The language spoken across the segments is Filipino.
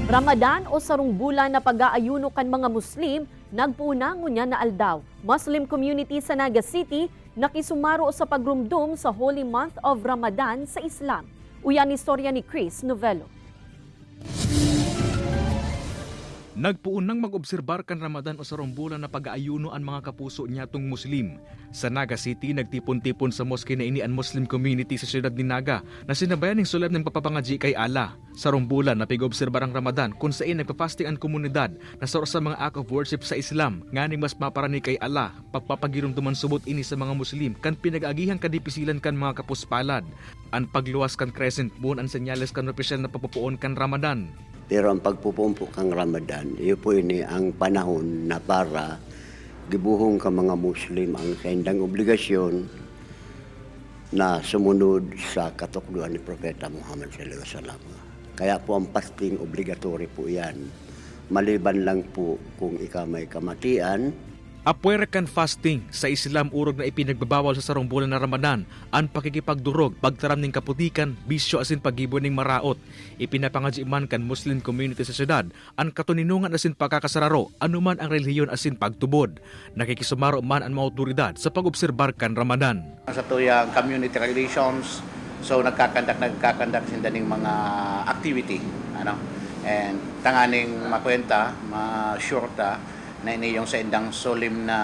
Ramadan o sarong bulan na pag-aayuno kan mga Muslim, nagpuna ngunya na aldaw. Muslim community sa Naga City nakisumaro sa pagrumdum sa Holy Month of Ramadan sa Islam. Uyan istorya ni Chris Novello. Nagpuunang mag-obserbar kan Ramadan o sarong bulan na pag-aayuno ang mga kapuso niya tong Muslim. Sa Naga City, nagtipon-tipon sa mosque na ini ang Muslim community sa siyudad ni Naga na sinabayan ng sulab ng papapangaji kay Allah. Sarong bulan na pig-obserbar ang Ramadan kung saan nagpapasting ang komunidad na sa mga act of worship sa Islam nganing mas maparani kay Allah pagpapagirumduman subot ini sa mga Muslim kan pinag-agihan kadipisilan kan mga kapuspalad. Ang pagluwas kan crescent moon ang senyales kan opisyal na papupuon kan Ramadan. Pero ang pagpupumpo kang Ramadan, iyo po ini ang panahon na para gibuhong ka mga Muslim ang kaindang obligasyon na sumunod sa katukduan ni Propeta Muhammad SAW. Kaya po ang fasting obligatory po yan. Maliban lang po kung ikaw may kamatian. Apwera kan fasting sa Islam urog na ipinagbabawal sa sarong bulan na Ramadan ang pakikipagdurog, pagtaram ning kaputikan, bisyo asin pagibon ning maraot. Ipinapangadji man kan Muslim community sa syudad ang katuninungan asin pagkakasararo anuman ang relihiyon asin pagtubod. Nakikisumaro man ang mga otoridad sa pag-obserbar kan Ramadan. Sa tuyang community relations, so nagkakandak sinda ning mga activity, and tanganing makwenta, ma-shorta na iniyong sa indang solemn na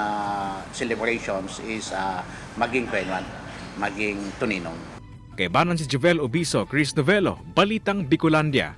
celebrations is maging kwenwan, maging tuninong. Kay banan si Jovel Obiso, Chris Novello, Balitang Bicolandia.